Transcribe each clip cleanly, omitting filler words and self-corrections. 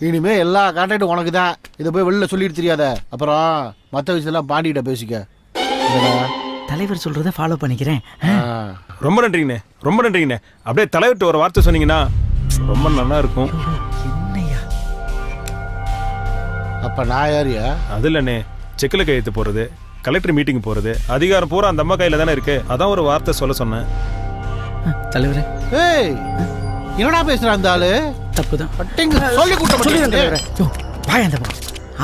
இனிமே எல்லா கான்ட்ராக்டும் உனக்கு தான். இதை போய் வெளில சொல்லிட்டு தெரியாத. அப்புறம் மற்ற விஷயத்தெல்லாம் பாண்டிகிட்ட பேசிக்க. தலைவர் சொல்றத ஃபாலோ பண்ணிக்கிறேன். ரொம்ப நன்றிங்கண்ணே, ரொம்ப நன்றிங்கண்ணே. அப்படியே தலைவர்கிட்ட ஒரு வார்த்தை சொன்னீங்கன்னா ரொம்ப நல்லா இருக்கும். என்னையா? அப்ப நான் யாரியா? அது இல்லைண்ணே, செக்கில் கையெழுத்து போறது, கலெக்டர் மீட்டிங் போறது, அதிகாரம் பூரா அந்த அம்மா கையில தானே இருக்கு. அதான் ஒரு வார்த்தை சொல்ல சொன்னேன். தலைவரே, ஏய் என்னடா பேசுறான் அந்த ஆளு? தப்புதான். சொல்லி கூட்ட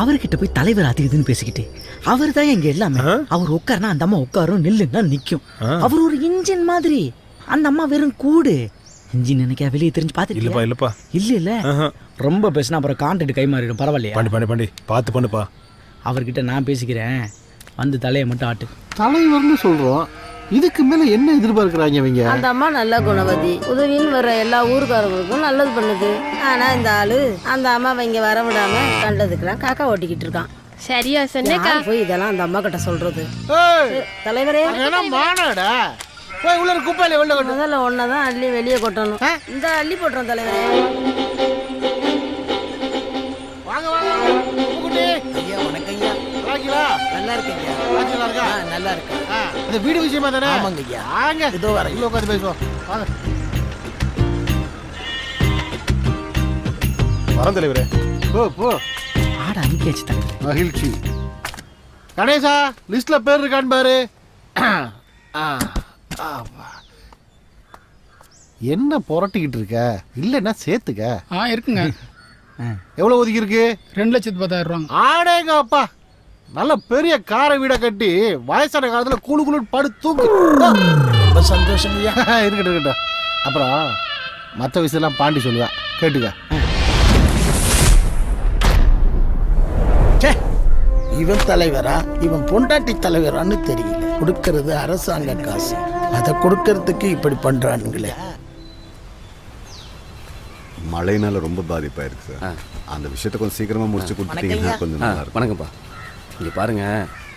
அவர்கிட்ட போய் தலைவர் அது இதுன்னு பேசிக்கிட்டு அவர் தான் எங்க எல்லாமே. அவர் உட்காருனா அந்த அம்மா உட்காரும், நில்லுன்னா நிக்கும். அவர் ஒரு இன்ஜின் மாதிரி, அந்த அம்மா வெறும் கூடு. இன்ஜின் நினைக்க வெளியே தெரிஞ்சு பார்த்துட்டு இல்லப்பா இல்லப்பா இல்ல ரொம்ப பேசினா அப்புறம் கான்ட்ராக்ட் கை மாறிடும். பரவாயில்லையா? பண்ணி பார்த்து பண்ணுப்பா. அவர்கிட்ட நான் பேசிக்கிறேன், வந்து தலையை மட்டும் ஆட்டு. தலைவர்னு சொல்றோம், இதுக்கு மேல என்ன எதிர்பார்க்கிறாங்க இவங்க? அந்த அம்மா நல்ல குணவதி, உதவின்னு வர்ற எல்லா ஊருக்காரங்களுக்கும் நல்லது பண்ணுது. ஆனா இந்த ஆளு அந்த அம்மாவை இங்க வர விடாம கண்டதுக்கெல்லாம் காக்கா ஓட்டிக்கிட்டு இருக்கான். சரியா சொன்னேக்கா. போய் இதெல்லாம் அந்த அம்மா கிட்ட சொல்றது? தலைவரே மானடா போய் உள்ள குப்பையில வெளில கொண்டு முதல்ல ஒன்னதான் அள்ளி வெளியே கொட்டணும். இந்த அள்ளி போட்டுறோம் தலைவரே. வாங்க வாங்க குட்டி. ஐயா வணக்கம் ஐயா. ராகிலா நல்லா இருக்கேன் ஐயா. ராகிலா இருக்கா? நல்லா இருக்கேன். இந்த வீடு விஷயமா தானே? ஆமாங்க ஐயா. வாங்க இதோ வரேன். உள்ள உட்காந்து பேசுவோம். வாங்க வரம் தலைவரே. போ போ. ஆட அனுப்பியாச்சு தலைவர். மகிழ்ச்சி. கணேசா லிஸ்ட்ல பேர் இருக்கான்னு பாரு. என்ன புரட்டிக்கிட்டு இருக்க? இல்லைன்னா சேர்த்துக்க. இருக்குங்க. எவ்வளவு ஒதுக்கி இருக்கு? 2,10,000 ஆடேங்க அப்பா, நல்ல பெரிய காரை வீட கட்டி வயசான காலத்துல குழு குழு படுத்து தூங்கு. ரொம்ப சந்தோஷம் ஐயா. இருக்கட்டும் இருக்கட்டும். அப்புறம் மற்ற விஷயம்லாம் பாண்டி சொல்லுவேன், கேட்டுக்க. இவன் தலைவரா இவன் பொண்டாட்டி தலைவரான்னு தெரியல. கொடுக்கறது அரசாங்க காசு, அதை கொடுக்கறதுக்கு இப்படி பண்றானுங்களே. மழைனால ரொம்ப பாதிப்பாயிருக்கு சார். அந்த விஷயத்தை கொஞ்சம் சீக்கிரமா முடிச்சு கொடுத்தீங்கன்னா கொஞ்சம் நல்லா இருக்கும். வணக்கம்ப்பா. இங்கே பாருங்க,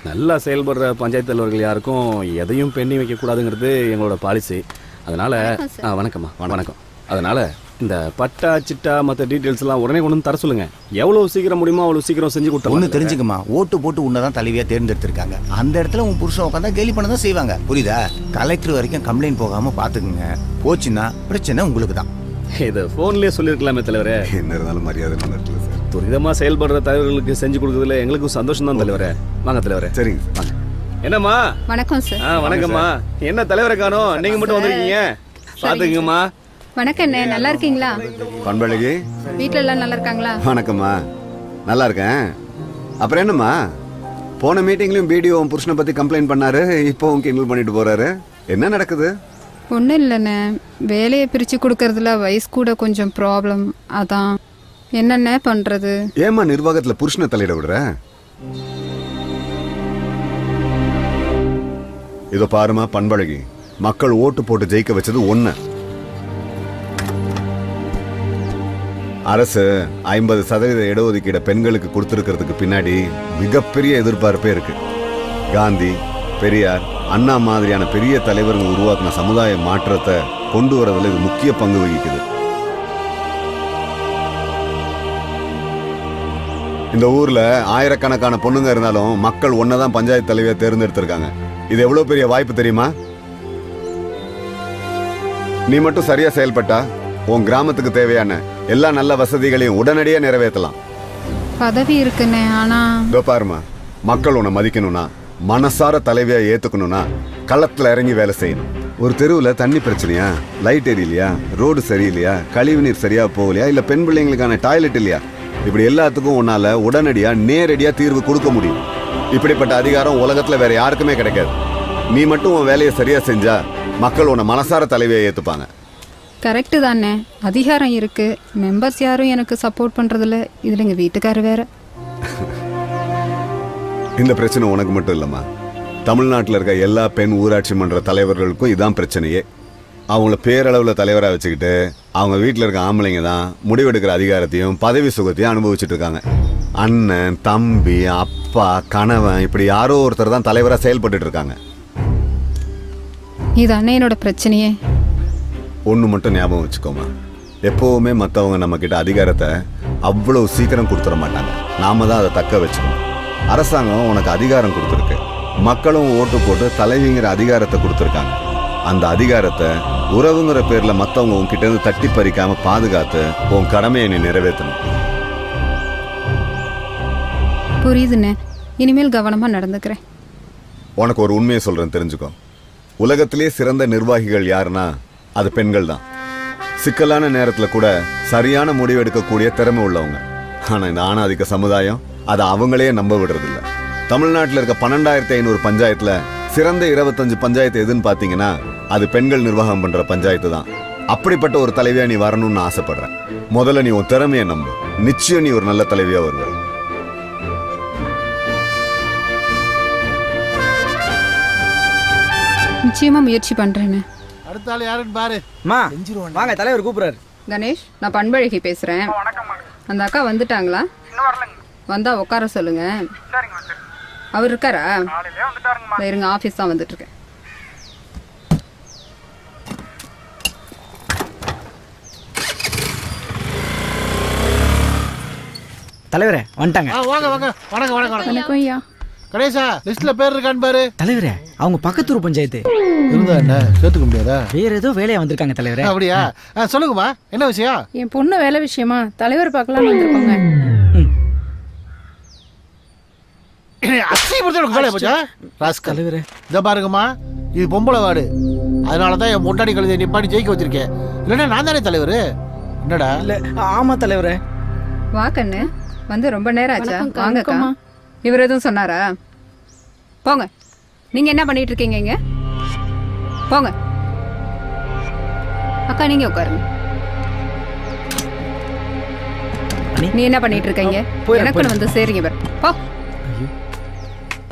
நல்லா செயல்படுற பஞ்சாயத்து தலைவர்கள் யாருக்கும் எதையும் பெண்ணி வைக்கக்கூடாதுங்கிறது எங்களோட பாலிசி. அதனால வணக்கம்மா. வணக்கம். அதனால இந்த பட்டா சிட்டா மற்ற டீட்டெயில்ஸ் எல்லாம் உடனே கொண்டு வந்து தர சொல்லுங்க. எவ்வளவு சீக்கிரம் முடியுமோ அவ்வளவு சீக்கிரம் செஞ்சு கொடுத்தா. ஒன்று தெரிஞ்சுக்கமா, ஓட்டு போட்டு உன்னதான் தலைவியா தேர்ந்தெடுத்திருக்காங்க. அந்த இடத்துல உன் புருஷன் உட்காந்தா கேலி பண்ண தான் செய்வாங்க. புரியுதா? கலெக்டர் வரைக்கும் கம்ப்ளைண்ட் போகாம பாத்துக்குங்க. போச்சுன்னா பிரச்சனை உங்களுக்கு தான். இதை போன்லயே சொல்லியிருக்கலாமே தலைவரே. என்ன இருந்தாலும் மரியாதை நடக்கல சார். துரிதமா செயல்படுற தலைவர்களுக்கு செஞ்சு கொடுக்கறதுல எங்களுக்கும் சந்தோஷம் தான் தலைவரே. வாங்க தலைவரே. சரிங்க வாங்க. என்னம்மா? வணக்கம் சார். வணக்கம்மா. என்ன தலைவரை காணோம், நீங்க மட்டும் வந்திருக்கீங்க? பாத்துக்கங்கம்மா. வணக்கம் அண்ணே, நல்லா இருக்கீங்களா? பண்பழகி, வீட்ல எல்லாம் நல்லா இருக்காங்களா? வணக்கம்மா. நல்லா இருக்கேன். அப்புறம் என்னம்மா, போன மீட்டிங்லயும் பிடிஓ புருஷனை பத்தி கம்ப்ளைண்ட் பண்ணாரு, இப்போ கிண்டல் பண்ணிட்டு போறாரு. என்ன நடக்குது? ஒன்றும் இல்லைண்ணே, வேலையை பிரித்து கொடுக்கறதுல வயசு கூட கொஞ்சம் ப்ராப்ளம். அதான் என்னென்ன பண்ணுறது. ஏமா நிர்வாகத்தில் புருஷனை தலையிட விடுற? இதோ பாருமா பண்பழகி, மக்கள் ஓட்டு போட்டு ஜெயிக்க வச்சது ஒண்ணு. அரசு 50% இடஒதுக்கீட பெண்களுக்கு கொடுத்துருக்கிறதுக்கு பின்னாடி மிகப்பெரிய எதிர்பார்ப்பே இருக்கு. காந்தி, பெரியார், அண்ணா மாதிரியான பெரிய தலைவர்கள் உருவாக்கின சமுதாய மாற்றத்தை கொண்டு வரதுல இது முக்கிய பங்கு வகிக்குது. இந்த ஊர்ல ஆயிரக்கணக்கான பொண்ணுங்க இருந்தாலும் மக்கள் ஒன்னதான் பஞ்சாயத்து தலைவியை தேர்ந்தெடுத்திருக்காங்க. இது எவ்வளவு பெரிய வாய்ப்பு தெரியுமா? நீ மட்டும் சரியா செயல்பட்டா உன் கிராமத்துக்கு தேவையான எல்லா நல்ல வசதிகளையும் உடனடியா நிறைவேற்றலாம். பதவி இருக்குண்ணே, ஆனா இதோ பாருமா, மக்கள் உன்னை மதிக்கணும்னா, மனசார தலைவியா ஏத்துக்கணும்னா களத்துல இறங்கி வேலை செய்யணும். ஒரு தெருவில் தண்ணி பிரச்சனையா, லைட் எரியலையா, ரோடு சரியில்லையா, கழிவு நீர் சரியா போகலையா, இல்ல பெண் பிள்ளைங்களுக்கான டாய்லெட் இல்லையா, இப்படி எல்லாத்துக்கும் உன்னால உடனடியா நேரடியா தீர்வு கொடுக்க முடியும். இப்படிப்பட்ட அதிகாரம் உலகத்துல வேற யாருக்குமே கிடைக்காது. நீ மட்டும் உன் வேலையை சரியா செஞ்சா மக்கள் உன்னை மனசார தலைவியா ஏத்துப்பாங்க. கரெக்டு தானே, அதிகாரம் இருக்கு, மெம்பர்ஸ் யாரும் எனக்கு சப்போர்ட் பண்றதில்ல. இதுல எங்க வீட்டுக்காரர் வேற. இந்த பிரச்சனை உனக்கு மட்டும் இல்லம்மா, தமிழ்நாட்டில் இருக்க எல்லா பெண் ஊராட்சி மன்ற தலைவர்களுக்கும் இதான் பிரச்சனையே. அவங்கள பேரளவில் தலைவராக வச்சுக்கிட்டு அவங்க வீட்டில் இருக்க ஆம்பளைங்க தான் முடிவெடுக்கிற அதிகாரத்தையும் பதவி சுகத்தையும் அனுபவிச்சுட்டு இருக்காங்க. அண்ணன், தம்பி, அப்பா, கணவன், இப்படி யாரோ ஒருத்தர் தான் தலைவராக செயல்பட்டு இருக்காங்க. இது அண்ணனோட பிரச்சனையே. ஒன்று மட்டும் ஞாபகம் வச்சுக்கோமா, எப்போவுமே மற்றவங்க நம்ம கிட்ட அதிகாரத்தை அவ்வளவு சீக்கிரம் கொடுத்துட மாட்டாங்க. நாம தான் அதை தக்க வச்சுக்கணும். அரசாங்கம் உனக்கு அதிகாரம் கொடுத்துருக்கு. மக்களும் ஓட்டு போட்டு தலைவிங்கிற அதிகாரத்தை கொடுத்துருக்காங்க. அந்த அதிகாரத்தை உறவுங்கிற பேர்ல மத்தவங்க உன்கிட்ட இருந்து தட்டி பறிக்காம பாதுகாத்து உன் கடமையை நீ நிறைவேற்றணும். புரியுதுண்ணே, இனிமேல் கவனமா நடந்துக்கிறேன். உனக்கு ஒரு உண்மையை சொல்றேன், தெரிஞ்சுக்கோ. உலகத்திலே சிறந்த நிர்வாகிகள் யாருன்னா அது பெண்கள் தான். சிக்கலான நேரத்துல கூட சரியான முடிவு எடுக்கக்கூடிய திறமை உள்ளவங்க. ஆனா இந்த ஆணாதிக்க சமுதாயம் அதை அவங்களே நம்ப விடுறதில்ல. தமிழ்நாட்டில் இருக்க 12,500 பஞ்சாயத்துல சிறந்த 25 பஞ்சாயத்து எதுன்னு பாத்தீங்கன்னா அது பெண்கள் நிர்வாகம் பண்ற பஞ்சாயத்து தான். அப்படிப்பட்ட ஒரு தலைவியா நீ வரணும்னு ஆசைப்படுறேன். முதல்ல நீ உன் திறமையை நம்பு. நிச்சயம் நீ ஒரு நல்ல தலைவியா வருவ. நிச்சயமா முயற்சி பண்றேன்னு. அடுத்த ஆள் யாருன்னு பாரு. வாங்க, தலைவர் கூப்பிடுறாரு. கணேஷ், நான் பண்பழகி பேசுறேன். அந்த அக்கா வந்துட்டாங்களா? வந்தா உட்கார சொல்லுங்க. அவர் இருக்காரா? இருங்க, ஆபீஸ் தான் வந்துட்டு இருக்கேன். தலைவரே வந்துட்டாங்க. வாங்க வாங்க. வணக்கம் வணக்கம் வணக்கம். வணக்கம் ஐயா. கணேசா, லிஸ்ட்ல பேர் இருக்கான்னு பாரு. தலைவரே, அவங்க பக்கத்தூர் பஞ்சாயத்து. இருந்தா என்ன சேர்த்துக்க முடியாதா? வேற ஏதோ வேலையா வந்திருக்காங்க தலைவரே. அப்படியா? சொல்லுங்கம்மா, என்ன விஷயம்? என் பொண்ணு வேலை விஷயமா தலைவர் பார்க்கலாம் வந்திருக்கோங்க. தலைவரே, இதை பாருங்கம்மா, இது பொம்பளை வார்டு. அதனாலதான் என் முட்டாடி கழுதை நிப்பாடி ஜெயிக்க வச்சிருக்கேன். இல்லைன்னா நான் தானே தலைவர். என்னடா? இல்ல, ஆமா தலைவரே. வா கண்ணு, வந்து ரொம்ப நேரம் ஆச்சா? வாங்கக்கா. இவர் எதுவும் சொன்னாரா? போங்க. நீங்க என்ன பண்ணிட்டு இருக்கீங்க இங்க? போங்க. அக்கா, நீங்க உட்காருங்க. நீ என்ன பண்ணிட்டு இருக்கீங்க? எனக்கு வந்து சேருங்க பாரு. போ.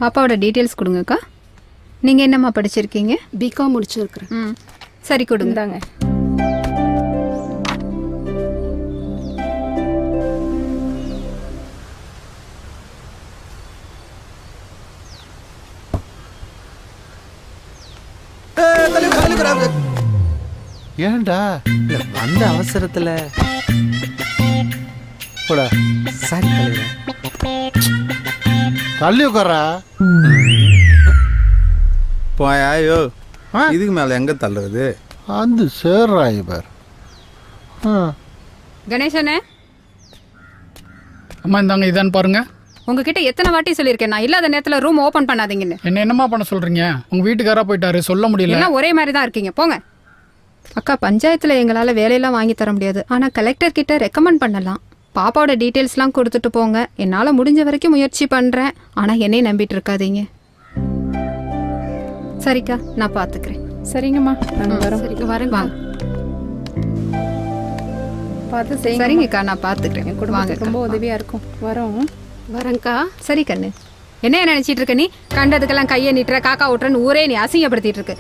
பாப்பாவோட டீட்டெயில்ஸ் கொடுங்கக்கா. நீங்க என்னம்மா படிச்சிருக்கீங்க? பிகாம் முடிச்சிருக்கிறேன். ம், சரி கொடுங்க. ஏன்டா அந்த அவசரத்துல போடா. சாரி தலைவரே. தள்ளி உட்காரா. போயாயோ, இதுக்கு மேல எங்க தள்ளுறது? அந்த சேர்றா இவர். கணேசனே, அம்மா இந்தாங்க, இதான்னு பாருங்க. உங்ககிட்ட எத்தனை வாட்டி சொல்லியிருக்கேன், நான் இல்லாத நேரத்துல ரூம் ஓபன் பண்ணாதீங்கன்னு. என்னம்மா பண்ண சொல்றீங்க? உங்க வீட்டுக்காரா போயிட்டாரு, சொல்ல முடியல. எல்லாம் ஒரே மாதிரி தான் இருக்கீங்க, போங்க. அக்கா, பஞ்சாயத்துல எங்களால வேலையெல்லாம் வாங்கி தர முடியாது. ஆனா கலெக்டர் கிட்ட ரெக்கமெண்ட் பண்ணலாம். பாப்பாவோட டீட்டெயில்ஸ்லாம் கொடுத்துட்டு போங்க. என்னால முடிஞ்ச வரைக்கும் முயற்சி பண்றேன். ஆனா என்னையும் நம்பிட்டு இருக்காதீங்க. சரிக்கா, நான் பாத்துக்கிறேன். சரிங்கம்மா, நாங்க வரோம். வரேங்க. பார்த்து செய்யுங்க. சரிங்கக்கா, நான் பாத்துக்கிறேன். என் குடும்பத்துக்கு ரொம்ப உதவியா இருக்கும். வரோம். வரேங்க்கா. சரி கண்ணு, என்ன நினைச்சிட்டு இருக்க நீ? கண்டதுக்கெல்லாம் கையை நீட்டுற, காக்கா ஓட்டுறன்னு ஊரே நீ அசிங்கப்படுத்திட்டு இருக்கு.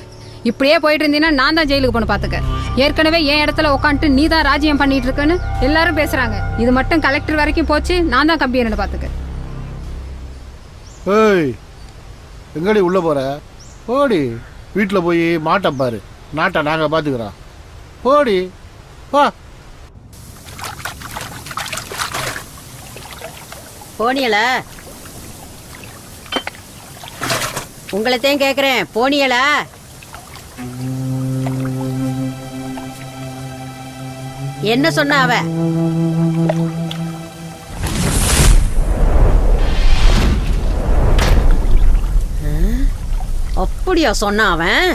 இப்படியே போயிட்டு இருந்தீங்கன்னா நான் தான் ஜெயிலுக்கு போன பாத்துக்க. ஏற்கனவே என் இடத்துல உட்காந்துட்டு நீ தான் ராஜ்யம் பண்ணிட்டு இருக்கன்னு எல்லாரும் பேசுறாங்க. இது மட்டும் கலெக்டர் வரைக்கும் போச்சு, நான் தான் கம்பி என்ன பாத்துக்க. ஏய், எங்கடி உள்ள போற? போடி. வீட்டில் போய் மாட்டை பாரு. நாட்டை நாங்க பாத்துக்கிறோம். போடி வா. போனியலா? உங்களைத்தான் கேக்குறேன், போனியலா? என்ன சொன்ன அவ? அப்படியா சொன்ன அவன்?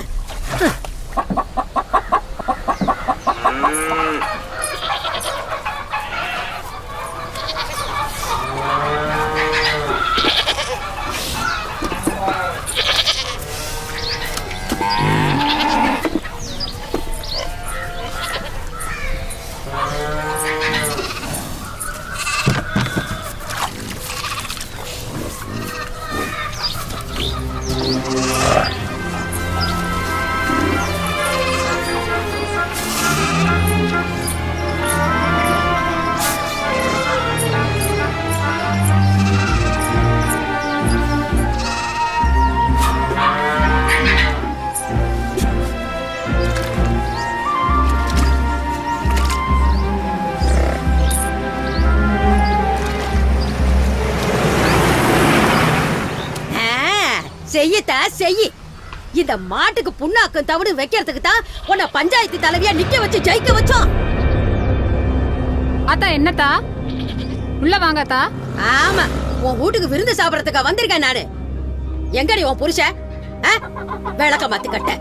செய்யத்தா செய். இந்த மாட்டுக்கு புண்ணாக்கும் தவிடு வைக்கிறதுக்கு தான் உன்னை பஞ்சாயத்து தலைவியா நிக்க வச்சு ஜெயிக்க வச்சோம். அத்தா என்னத்தா உள்ள வாங்கத்தா. ஆமா, உன் வீட்டுக்கு விருந்து சாப்பிடறதுக்கா வந்திருக்கேன் நானு. எங்கடி உன் புருஷன்? விளக்க மாத்தி கட்ட.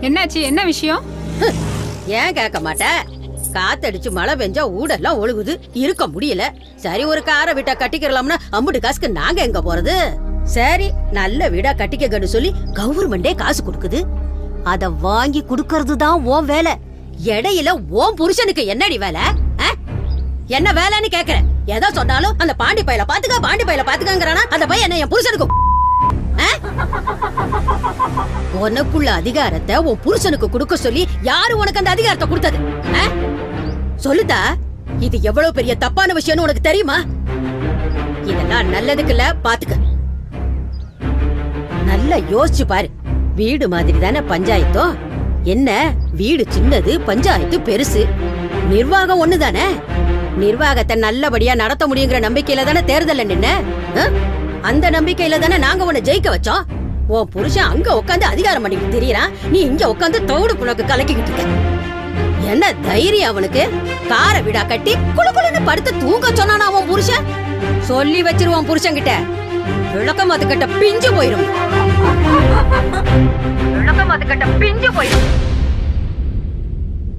என்னாச்சு, என்ன விஷயம்? ஏன் கேட்க மாட்ட? காத்தடிச்சு மழை பெஞ்சா ஊடெல்லாம் ஒழுகுது, இருக்க முடியல. சரி, ஒரு காரை வீட்டா கட்டிக்கிறலாம்னா அம்புட்டு காசுக்கு நாங்க எங்க போறது? சரி, நல்ல வீடா கட்டிக்கன்னு சொல்லி கவர்மெண்டே காசு கொடுக்குது. அத வாங்கி குடுக்கறது தான் உன் வேலை. இடையில உன் புருஷனுக்கு என்னடி வேலை? என்ன வேலைன்னு கேக்குறேன். எதோ சொன்னாலும் அந்த பாண்டி பையில பாத்துக்கங்கிறானா அந்த பையன் என்ன என் புருஷனுக்கு? உனக்குள்ள அதிகாரத்தை உன் புருஷனுக்கு கொடுக்க சொல்லி யாரு உனக்கு அந்த அதிகாரத்தை கொடுத்தது? சொல்லுதா, இது எவ்வளவு பெரிய தப்பான விஷயம்னு உனக்கு தெரியுமா? இதெல்லாம் நல்லதுக்கு இல்ல, பாத்துக்க. நல்லா யோசிச்சு பாரு. வீடு மாதிரி தானே பஞ்சாயத்தும். என்ன, வீடு சின்னது, பஞ்சாயத்து பெருசு. நிர்வாகம் ஒண்ணுதானே. நிர்வாகத்தை நல்லபடியா நடத்த முடியுங்கிற நம்பிக்கையில தானே தேர்தல்ல நின்ன. அந்த நம்பிக்கையில தானே நாங்க உன்னை ஜெயிக்க வச்சோம். உன் புருஷன் அங்க உட்காந்து அதிகாரம் பண்ணிட்டு தெரியறான், நீ இங்க உட்காந்து தோடு புனக்கு கலக்கிக்கிட்டு இருக்க. என்ன தைரியம் அவனுக்கு? கார வீடா கட்டி குளுகுளுன்னு படுத்து தூங்க சொன்னானா அவன் புருஷன்? சொல்லி வச்சிருவான் புருஷன் கிட்ட. விளக்கம் அது கட்ட பிஞ்சு போயிரும். விளக்கம் அது கட்ட பிஞ்சு போயிரும்.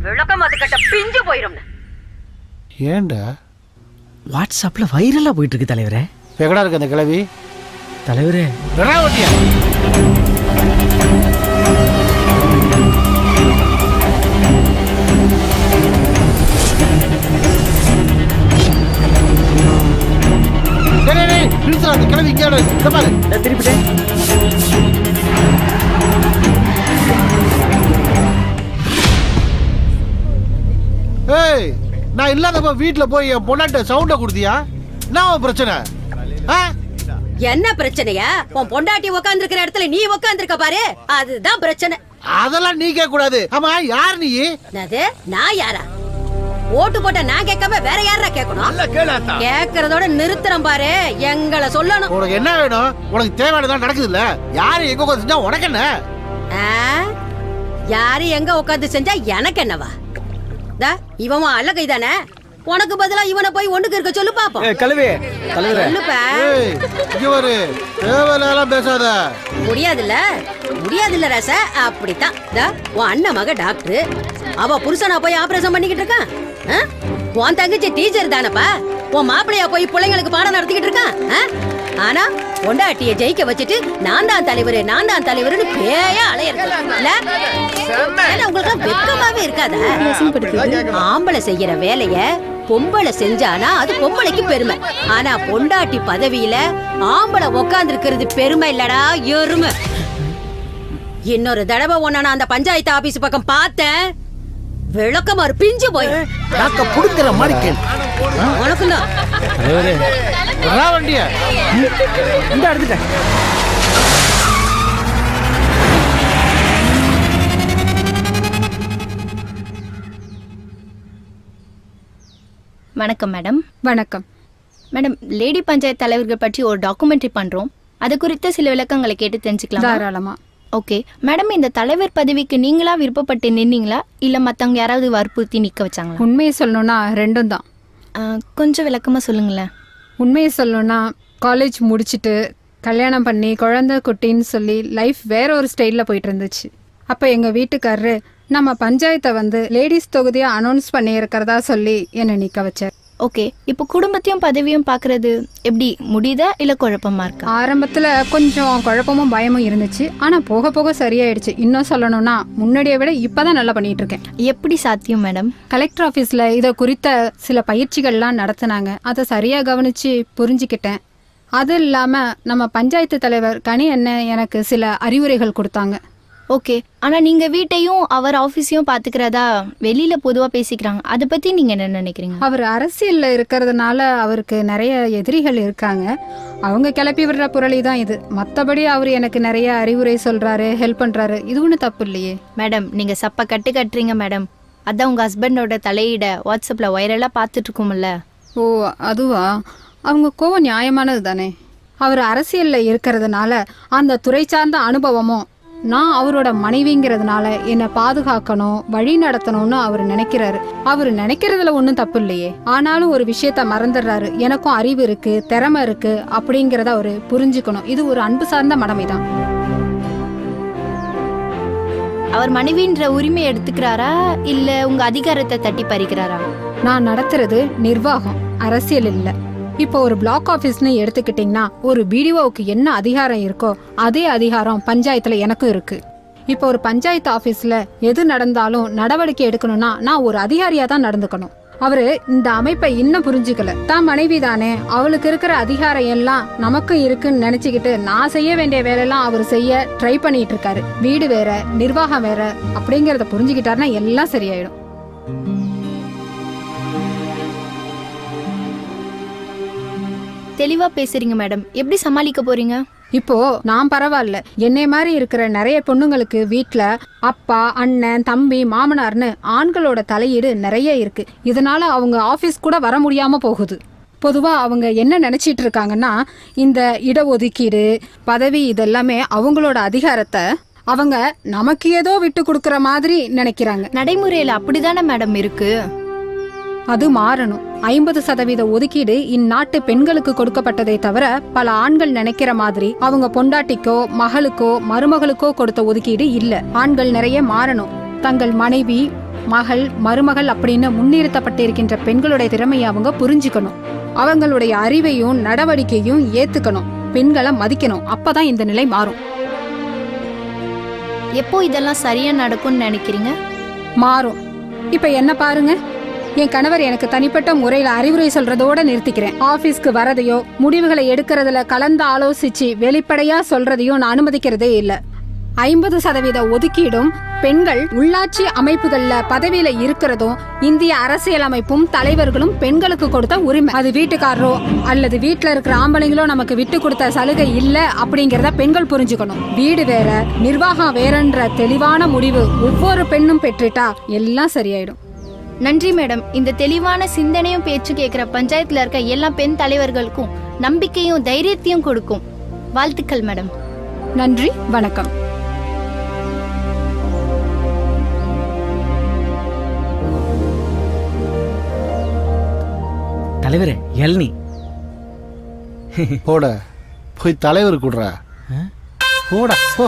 விளக்கம் அது கட்ட பிஞ்சு போயிரும். ஏண்டா வாட்ஸ்அப்ல வைரலா போயிட்டு இருக்கு தலைவரே. எங்கடா இருக்கு அந்த கிழவி? தலைவரே ஓட்டியா? அந்த கிழவி இங்கே பாரு. திருப்பிட்டேன். ஏய், நான் இல்லாதப்ப வீட்டுல போய் என் பொண்ணாட்ட சவுண்ட கொடுத்தியா? என்ன பிரச்சனை? என்ன பிரச்சனையா? உன் பொண்டாட்டி உட்கார்ந்து இருக்கிற இடத்துல நீ உட்கார்ந்து இருக்க பாரு, அதுதான் பிரச்சனை. அதெல்லாம் நீ கேட்க கூடாது. ஆமா, யார் நீ? நான் யாரா? ஓட்டு போட்ட நான் கேட்காம வேற யாரா கேட்கணும்? கேட்கறதோட நிறுத்துறேன் பாரு. எங்களை சொல்லணும். உனக்கு என்ன வேணும்? உனக்கு தேவையானதான் நடக்குது இல்ல? யாரு எங்க உட்காந்து செஞ்சா உனக்கு என்ன? யாரு எங்க உட்காந்து செஞ்சா எனக்கு என்னவா? இவன் அல்ல கைதானே. உனக்கு பதிலா இவனை போய் ஒண்ணுக்கு இருக்க சொல்லு பாப்போம். பேசாத. முடியாதுல்ல ரச. அப்படித்தான். உன் அண்ணன் மக டாக்டர், அவ புருஷனா போய் ஆபரேஷன் பண்ணிக்கிட்டு இருக்கான். உன் தங்கச்சி டீச்சர் தானப்பா, உன் மாப்பிள்ளையா போய் பிள்ளைங்களுக்கு பாடம் நடத்திக்கிட்டு இருக்கான். ஆனா பொண்டாட்டிய ஜெயிக்க வச்சுட்டு நான் தான் தலைவருன்னு பேயா அலையறது. உங்களுக்கு வெக்கமாவே இருக்காதா? ஆம்பளை செய்யற வேலைய பொம்பளை செஞ்சானா அது பொம்பளைக்கு பெருமை. ஆனா பொண்டாட்டி பதவியில ஆம்பளை உட்கார்ந்து இருக்கிறது பெருமை இல்லடா, எருமை. இன்னொரு தடவை உன்ன நான் அந்த பஞ்சாயத்து ஆபீஸ் பக்கம் பார்த்தேன், விளக்கமாறு பிஞ்சு போய் புடுக்கிற மாதிரி கேள். உனக்குதான் வண்டிய இந்த எடுத்துட்டேன். வணக்கம் மேடம். வணக்கம் மேடம், லேடி பஞ்சாயத்து தலைவர்கள் பற்றி ஒரு டாக்குமெண்ட்ரி பண்றோம். அது குறித்த சில விளக்கங்களை கேட்டு தெரிஞ்சுக்கலாம். தாராளமா. ஓகே மேடம், இந்த தலைவர் பதவிக்கு நீங்களா விருப்பப்பட்டு நின்னீங்களா இல்ல மத்தவங்க யாராவது வற்புறுத்தி நிக்க வச்சாங்களா? உண்மையை சொல்லணும்னா ரெண்டும் தான். கொஞ்சம் விளக்கமா சொல்லுங்களேன். உண்மையை சொல்லணும்னா காலேஜ் முடிச்சுட்டு கல்யாணம் பண்ணி குழந்தை குட்டின்னு சொல்லி லைஃப் வேற ஒரு ஸ்டைலில் போயிட்டு இருந்துச்சு. அப்போ எங்கள் வீட்டுக்காரரு நம்ம பஞ்சாயத்தை வந்து லேடிஸ் தொகுதியாக அனௌன்ஸ் பண்ணி இருக்கிறதா சொல்லி என்னை நிற்க வச்சார். ஓகே, இப்போ குடும்பத்தையும் பதவியும் பார்க்கறது எப்படி முடியுதா இல்லை குழப்பமா இருக்கா? ஆரம்பத்தில் கொஞ்சம் குழப்பமும் பயமும் இருந்துச்சு, ஆனால் போக போக சரியாயிடுச்சு. இன்னும் சொல்லணும்னா முன்னாடியை விட இப்போ தான் நல்லா பண்ணிட்டு இருக்கேன். எப்படி சாத்தியம் மேடம்? கலெக்டர் ஆஃபீஸில் இதை குறித்த சில பயிற்சிகள்லாம் நடத்தினாங்க. அதை சரியாக கவனித்து புரிஞ்சுக்கிட்டேன். அது இல்லாமல் நம்ம பஞ்சாயத்து தலைவர் கனி அண்ணன் எனக்கு சில அறிவுரைகள் கொடுத்தாங்க. ஓகே, ஆனால் நீங்கள் வீட்டையும் அவர் ஆஃபீஸையும் பார்த்துக்கிறதா வெளியில் பொதுவாக பேசிக்கிறாங்க. அதை பற்றி நீங்கள் என்ன நினைக்கிறீங்க? அவர் அரசியலில் இருக்கிறதுனால அவருக்கு நிறைய எதிரிகள் இருக்காங்க. அவங்க கிளப்பி விடுற புரளி தான் இது. மற்றபடி அவர் எனக்கு நிறைய அறிவுரை சொல்கிறாரு, ஹெல்ப் பண்ணுறாரு. இது ஒன்றும் தப்பு இல்லையே மேடம். நீங்கள் சப்ப கட்டுறீங்க மேடம். அதான் உங்கள் ஹஸ்பண்டோட தலையிட வாட்ஸ்அப்பில் வைரலாக பார்த்துட்ருக்கோம்ல. ஓ அதுவா? அவங்க கோவம் நியாயமானது தானே. அவர் அரசியல்ல இருக்கிறதுனால அந்த துறை சார்ந்த அனுபவமும் நான் அவரோட மனைவிங்கிறதுனால என்னை பாதுகாக்கணும் வழி நடத்தணும்னு அவர் நினைக்கிறாரு. அவர் நினைக்கிறதுல ஒன்றும் தப்பு இல்லையே. ஆனாலும் ஒரு விஷயத்த மறந்துடுறாரு. எனக்கும் அறிவு இருக்கு, திறமை இருக்கு அப்படிங்கிறத அவரு புரிஞ்சுக்கணும். இது ஒரு அன்பு சார்ந்த மடமைதான். அவர் மனைவின்ற உரிமை எடுத்துக்கிறாரா இல்ல உங்க அதிகாரத்தை தட்டி பறிக்கிறாரா? நான் நடத்துறது நிர்வாகம், அரசியல் இல்ல. இப்போ ஒரு பிளாக் ஆபீஸ்னு எடுத்துக்கிட்டீங்கன்னா ஒரு பிடிஓவுக்கு என்ன அதிகாரம் இருக்கோ அதே அதிகாரம் பஞ்சாயத்துல எனக்கும் இருக்கு. இப்போ ஒரு பஞ்சாயத்து ஆபீஸ்ல எது நடந்தாலும் நடவடிக்கை எடுக்கணும்னா நான் ஒரு அதிகாரியா தான் நடந்துக்கணும். அவரு இந்த அமைப்பை இன்னும் புரிஞ்சுக்கல. தான் மனைவி தானே, அவளுக்கு இருக்கிற அதிகாரம் எல்லாம் நமக்கு இருக்குன்னு நினைச்சுக்கிட்டு நான் செய்ய வேண்டிய வேலையெல்லாம் அவர் செய்ய ட்ரை பண்ணிட்டு இருக்காரு. வீடு வேற, நிர்வாகம் வேற அப்படிங்கறத புரிஞ்சுக்கிட்டாருன்னா எல்லாம் சரியாயிடும். தெளிவா பேசுறீங்க மேடம். எப்படி சமாளிக்க போறீங்க? இப்போ நான் பரவாயில்ல, என்னை மாதிரி இருக்கிற நிறைய பொண்ணுங்களுக்கு வீட்ல அப்பா, அண்ணன், தம்பி, மாமனார்னு ஆண்களோட தலையீடு நிறைய இருக்கு. இதனால அவங்க ஆபீஸ் கூட வர முடியாம போகுது. பொதுவா அவங்க என்ன நினைச்சிட்டு இருக்காங்கன்னா இந்த இடஒதுக்கீடு, பதவி இதெல்லாமே அவங்களோட அதிகாரத்தை அவங்க நமக்கு ஏதோ விட்டு கொடுக்கற மாதிரி நினைக்கிறாங்க. நடைமுறையில அப்படிதானே மேடம் இருக்கு. அது மாறணும். 50% ஒதுக்கீடு இந்நாட்டு பெண்களுக்கு கொடுக்கப்பட்டதை தவிர பல ஆண்கள் நினைக்கிற மாதிரி அவங்க பொண்டாட்டிக்கோ மகளுக்கோ மருமகளுக்கோ கொடுத்த ஒதுக்கீடு இல்ல. ஆண்கள் நிறைய மாறணும். தங்கள் மனைவி, மகள், மருமகள் அப்படின்னு முன்னிறுத்தப்பட்டிருக்கின்ற பெண்களுடைய திறமையை அவங்க புரிஞ்சுக்கணும். அவங்களுடைய அறிவையும் நடவடிக்கையும் ஏத்துக்கணும். பெண்களை மதிக்கணும். அப்பதான் இந்த நிலை மாறும். எப்போ இதெல்லாம் சரியா நடக்கும்னு நினைக்கிறீங்க? மாறும். இப்ப என்ன பாருங்க, என் கணவர் எனக்கு தனிப்பட்ட முறையில அறிவுரை சொல்றதோட நிறுத்திக்கிறேன். ஆபீஸ்க்கு வரதையோ முடிவுகளை எடுக்கிறதுல கலந்து ஆலோசிச்சு வெளிப்படையா சொல்றதையும் நான் அனுமதிக்கிறதே இல்ல. 50% ஒதுக்கீடும் பெண்கள் உள்ளாட்சி அமைப்புகள்ல பதவியில இருக்கிறதும் இந்திய அரசியலமைப்பும் தலைவர்களும் பெண்களுக்கு கொடுத்த உரிமை. அது வீட்டுக்காரரோ அல்லது வீட்டுல இருக்கிற ஆம்பளைங்களோ நமக்கு விட்டு கொடுத்த சலுகை இல்ல அப்படிங்கறத பெண்கள் புரிஞ்சுக்கணும். வீடு வேற, நிர்வாகம் வேறன்ற தெளிவான முடிவு ஒவ்வொரு பெண்ணும் பெற்றுட்டா எல்லாம் சரியாயிடும். நன்றி மேடம். இந்த தெளிவான சிந்தனையும் பேச்சு கேட்கிற பஞ்சாயத்துல இருக்க எல்லா பெண் தலைவர்களுக்கும் நம்பிக்கையும் தைரியத்தையும் கொடுக்கும். வாழ்த்துக்கள் மேடம். நன்றி, வணக்கம். தலைவரே, எல்னி போட போய் தலைவர் கூடுறா. போடா போ.